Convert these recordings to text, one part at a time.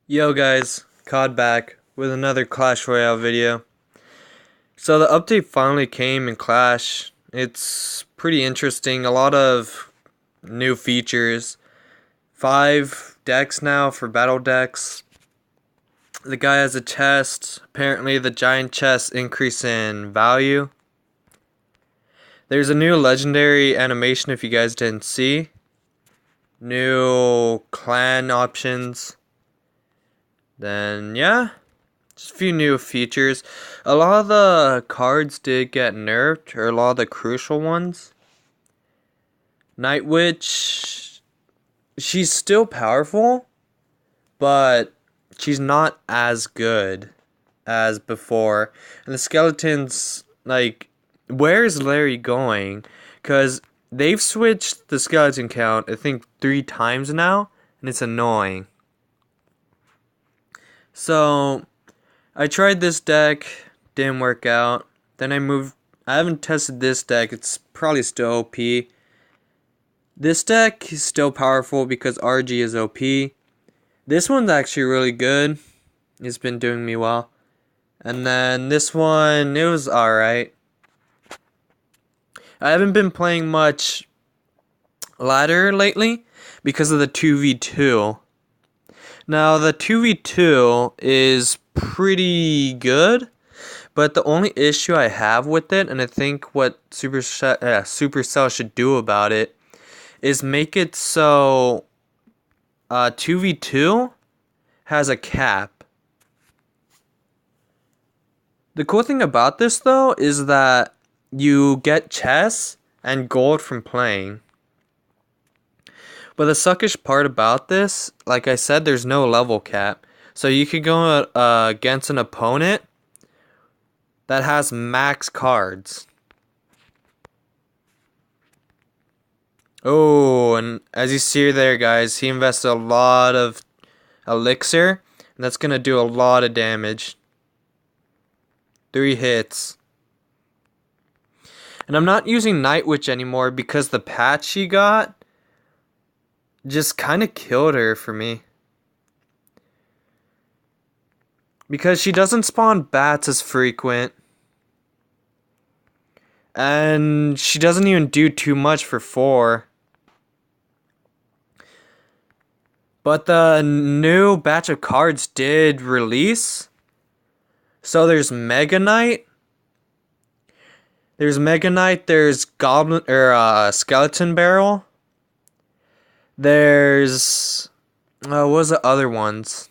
Yo guys, COD back with another Clash Royale video. So the update finally came in Clash. It's pretty interesting, a lot of new features. 5 decks now for battle decks. The guy has a chest. Apparently the giant chest increase in value. There's a new legendary animation if you guys didn't see. New clan options. Then yeah. Just a few new features. A lot of the cards did get nerfed, or a lot of the crucial ones. Night Witch, she's still powerful, but she's not as good as before. And the skeletons, like, where's Larry going? Because they've switched the skeleton count, I think, 3 times now, and it's annoying. So I tried this deck, didn't work out. Then I haven't tested this deck, it's probably still OP. This deck is still powerful because RG is OP. This one's actually really good. It's been doing me well. And then this one, it was alright. I haven't been playing much ladder lately because of the 2v2. Now, the 2v2 is pretty good, but the only issue I have with it, and I think what Supercell should do about it, is make it so 2v2 has a cap. The cool thing about this, though, is that you get chests and gold from playing. But the suckish part about this, like I said, there's no level cap. So you could go against an opponent that has max cards. Oh, and as you see there, guys, he invested a lot of elixir, and that's going to do a lot of damage. 3 hits. And I'm not using Night Witch anymore because the patch she got just kind of killed her for me. Because she doesn't spawn bats as frequent. And she doesn't even do too much for 4. But the new batch of cards did release. So there's Mega Knight. There's Goblin or Skeleton Barrel. There's what was the other ones?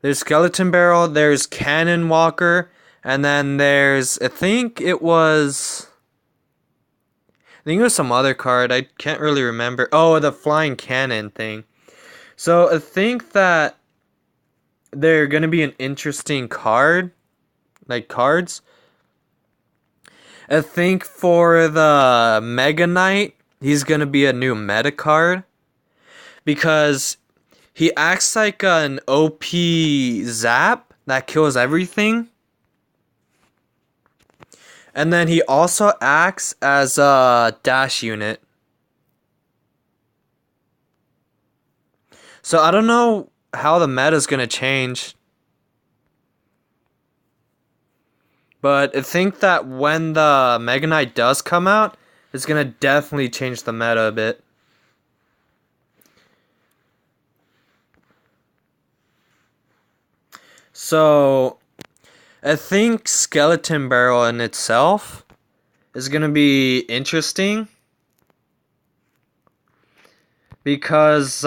There's Skeleton Barrel, there's Cannon Walker, and then there's I think it was some other card. I can't really remember. Oh, the Flying Cannon thing. So I think that they're gonna be an interesting cards. I think for the Mega Knight, he's gonna be a new meta card because he acts like an OP zap that kills everything. And then he also acts as a dash unit. So I don't know how the meta is gonna change. But I think that when the Mega Knight does come out, it's going to definitely change the meta a bit. So, I think Skeleton Barrel in itself is going to be interesting. Because,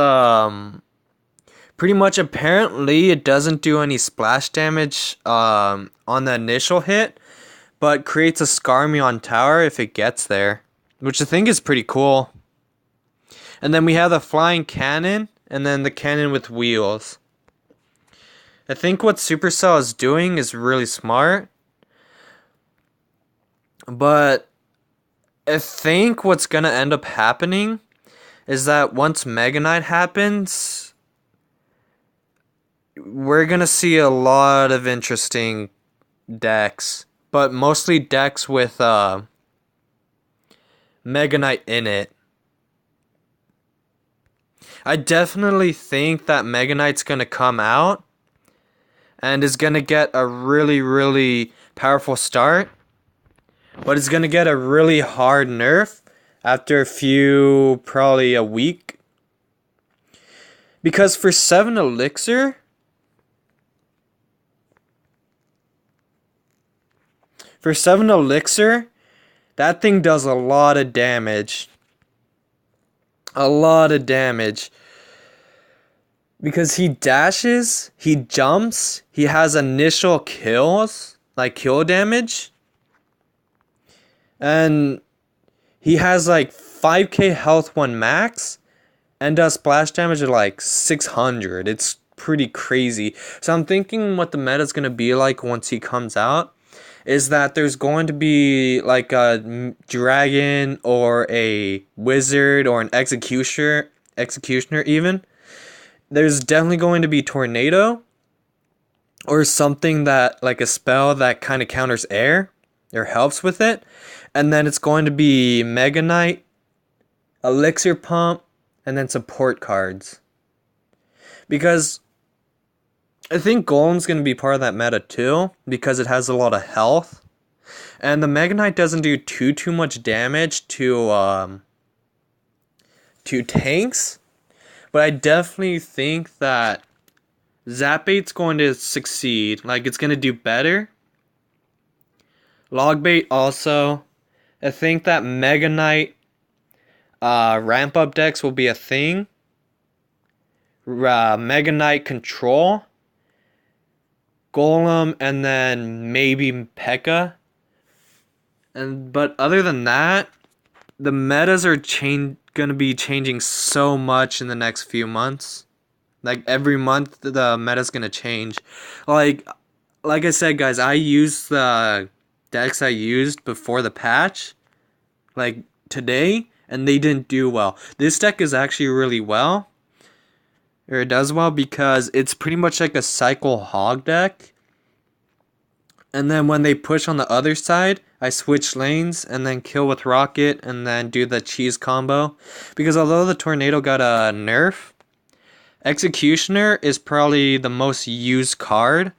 pretty much apparently it doesn't do any splash damage on the initial hit, but creates a Skarmy tower if it gets there, which I think is pretty cool. And then we have the Flying Cannon, and then the cannon with wheels. I think what Supercell is doing is really smart, but I think what's gonna end up happening is that once Mega Knight happens, we're gonna see a lot of interesting decks, but mostly decks with Mega Knight in it. I definitely think that Mega Knight's gonna come out and is gonna get a really, really powerful start, but it's gonna get a really hard nerf after probably a week. Because for 7 Elixir, that thing does a lot of damage. A lot of damage. Because he dashes, he jumps, he has initial kills, like kill damage. And he has like 5k health when max and does splash damage at like 600. It's pretty crazy. So I'm thinking what the meta is going to be like once he comes out is that there's going to be like a dragon or a wizard or an executioner even. There's definitely going to be tornado or something that like a spell that kind of counters air or helps with it. And then it's going to be Mega Knight, Elixir Pump, and then support cards. Because I think Golem's going to be part of that meta too, because it has a lot of health. And the Mega Knight doesn't do too much damage to tanks. But I definitely think that Zapbait's going to succeed. Like, it's going to do better. Logbait also. I think that Mega Knight ramp up decks will be a thing. Mega Knight control. Golem, and then maybe P.E.K.K.A. But other than that, the metas are gonna be changing so much in the next few months. Like every month, the meta's gonna change. Like I said, guys, I used the decks I used before the patch, like today, and they didn't do well. This deck is actually really well, or it does well because it's pretty much like a cycle hog deck. And then when they push on the other side, I switch lanes and then kill with rocket and then do the cheese combo. Because although the tornado got a nerf, Executioner is probably the most used card.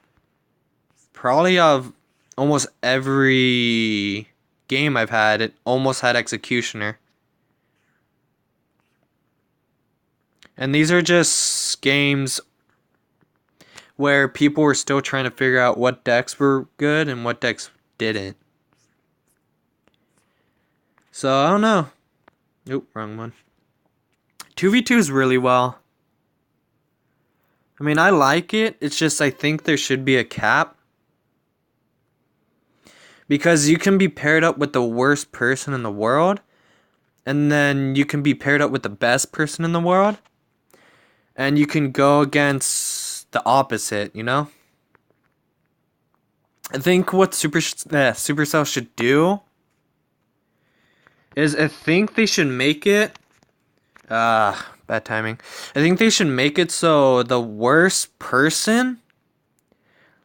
Probably of almost every game I've had, it almost had Executioner. And these are just games where people were still trying to figure out what decks were good and what decks didn't. So, I don't know. Oop, wrong one. 2v2 is really well. I mean, I like it. It's just I think there should be a cap. Because you can be paired up with the worst person in the world. And then you can be paired up with the best person in the world. And you can go against the opposite, you know? I think what Supercell should do is I think they should make it... bad timing. I think they should make it so the worst person...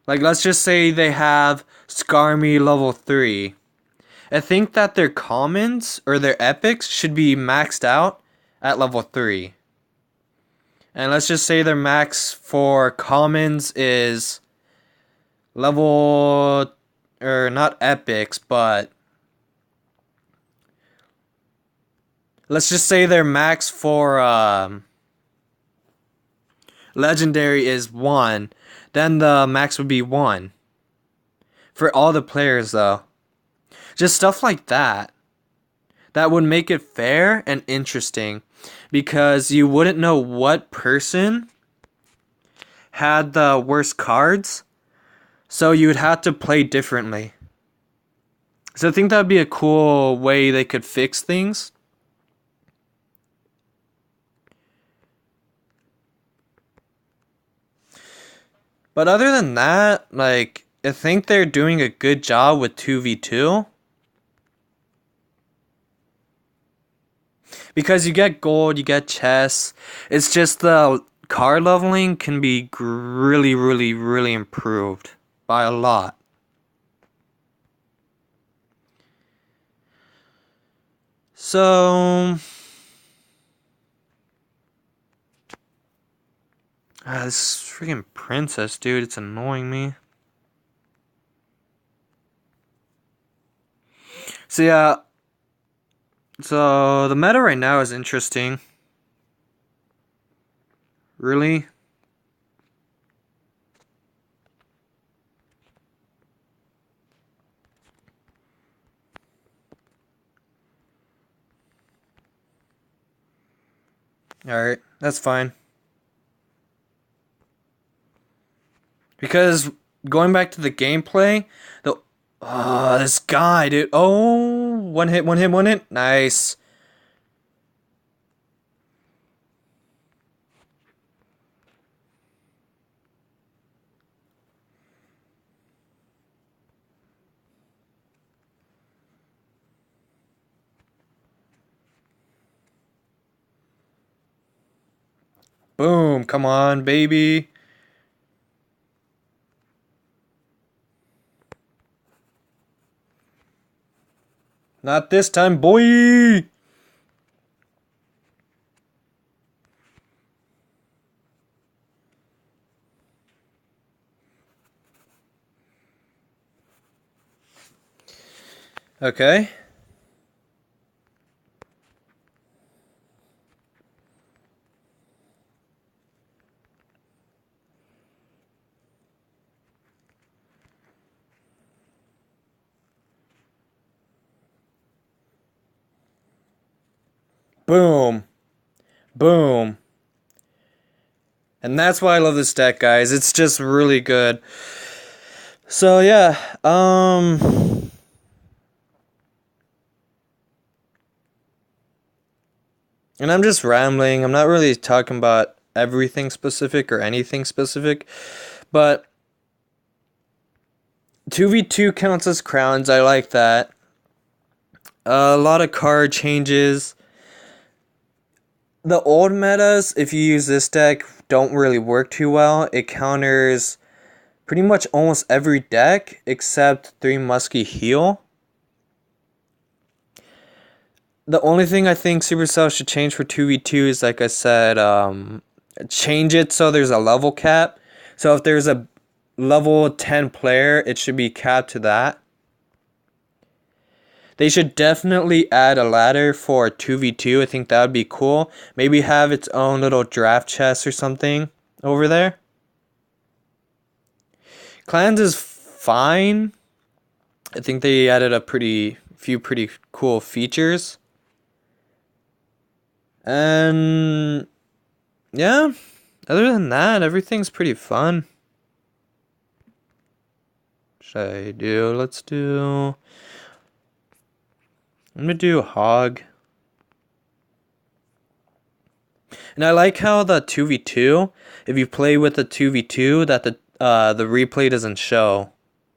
Like, let's just say they have Skarmy level 3. I think that their commons or their epics should be maxed out at level 3. And let's just say their max for commons is level, or not epics, but let's just say their max for legendary is 1. Then the max would be 1. For all the players though. Just stuff like that. That would make it fair and interesting. Because you wouldn't know what person had the worst cards. So you would have to play differently. So I think that would be a cool way they could fix things. But other than that, like, I think they're doing a good job with 2v2. Because you get gold, you get chests. It's just the card leveling can be really improved by a lot. So Ah, this freaking princess, dude, it's annoying me. So yeah, so the meta right now is interesting. Really? Alright, that's fine. Because going back to the gameplay, the this guy, dude. Oh, one hit, one hit, one hit. Nice. Boom, come on, baby. Not this time, boy. Okay. Boom. Boom. And that's why I love this deck, guys. It's just really good. So yeah, and I'm just rambling. I'm not really talking about everything specific or anything specific, but 2v2 counts as crowns. I like that. A lot of card changes. The old metas, if you use this deck, don't really work too well. It counters pretty much almost every deck except 3 Musky Heal. The only thing I think Supercell should change for 2v2 is, like I said, change it so there's a level cap. So if there's a level 10 player, it should be capped to that. They should definitely add a ladder for 2v2. I think that would be cool. Maybe have its own little draft chest or something over there. Clans is fine. I think they added a few pretty cool features. And yeah, other than that, everything's pretty fun. Should I do? Let's do. I'm gonna do Hog. And I like how the 2v2, if you play with the 2v2, that the replay doesn't show.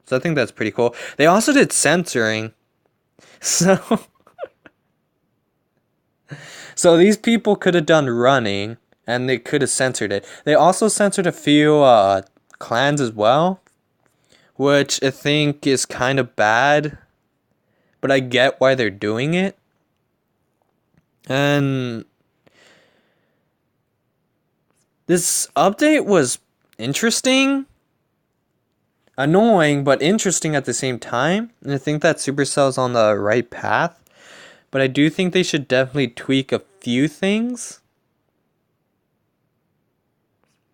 So I think that's pretty cool. They also did censoring. So so these people could have done running and they could have censored it. They also censored a few clans as well, which I think is kind of bad, but I get why they're doing it. And this update was interesting, annoying, but interesting at the same time. And I think that Supercell's on the right path. But I do think they should definitely tweak a few things.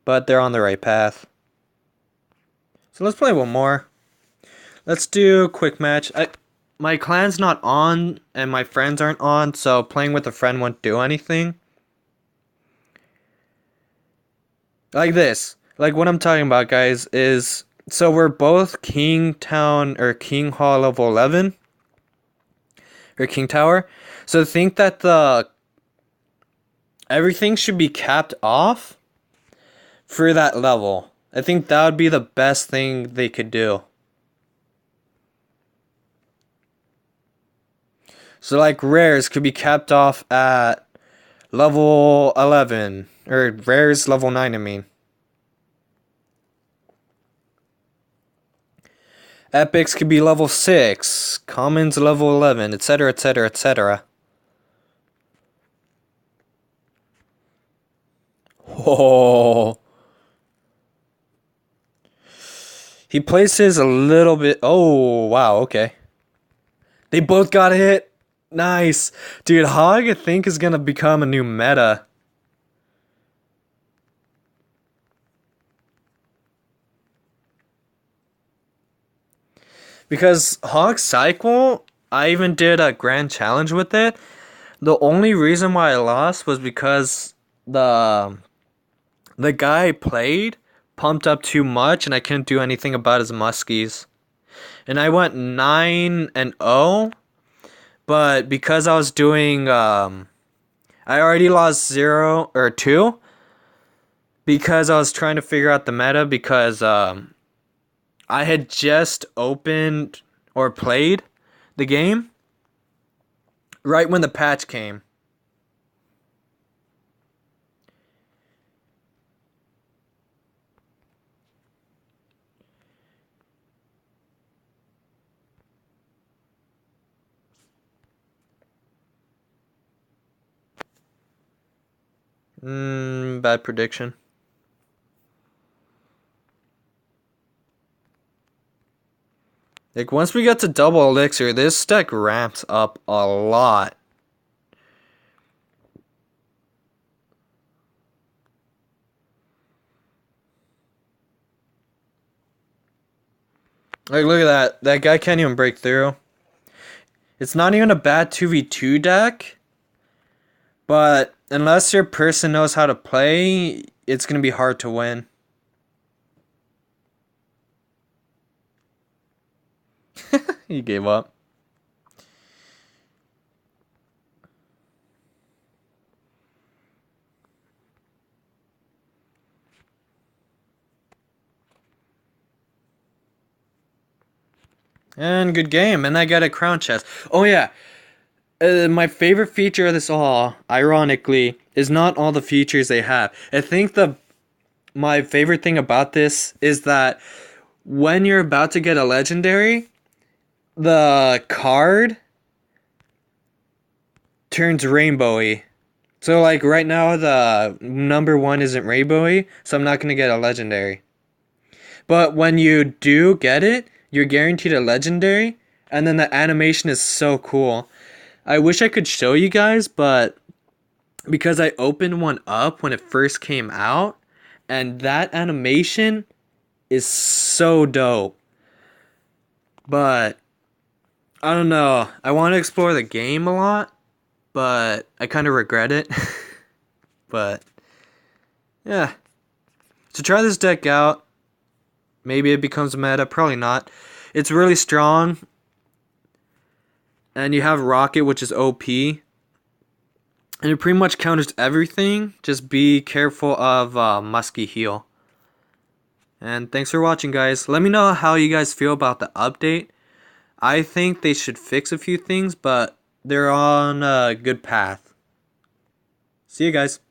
But they're on the right path. So let's play one more. Let's do a quick match. My clan's not on and my friends aren't on, so playing with a friend won't do anything. Like this. Like what I'm talking about, guys, is so we're both King Town or King Hall level 11 or King Tower. So think that everything should be capped off for that level. I think that would be the best thing they could do. So like rares could be capped off at level 11 or rares level 9, I mean. Epics could be level 6, commons level 11, etc, etc, etc. Oh, He plays his a little bit. Oh, wow, okay. They both got hit. Nice. Dude, Hog, I think, is going to become a new meta. Because Hog Cycle, I even did a grand challenge with it. The only reason why I lost was because the guy I played pumped up too much and I couldn't do anything about his muskies. And I went 9-0, but because I was doing I already lost 0 or 2 because I was trying to figure out the meta because I had just opened or played the game right when the patch came. Bad prediction. Like, once we get to double elixir, this deck ramps up a lot. Like, look at that. That guy can't even break through. It's not even a bad 2v2 deck, but unless your person knows how to play, it's going to be hard to win. He gave up. And good game. And I got a crown chest. Oh, yeah. My favorite feature of this all, ironically, is not all the features they have. I think my favorite thing about this is that when you're about to get a legendary, the card turns rainbowy. So, like, right now, the number 1 isn't rainbowy, so I'm not going to get a legendary. But when you do get it, you're guaranteed a legendary, and then the animation is so cool. I wish I could show you guys, but because I opened one up when it first came out, and that animation is so dope. But I don't know. I want to explore the game a lot, but I kind of regret it. But yeah. So try this deck out. Maybe it becomes a meta, probably not. It's really strong. And you have Rocket, which is OP. And it pretty much counters everything. Just be careful of Musky Heal. And thanks for watching, guys. Let me know how you guys feel about the update. I think they should fix a few things, but they're on a good path. See you guys.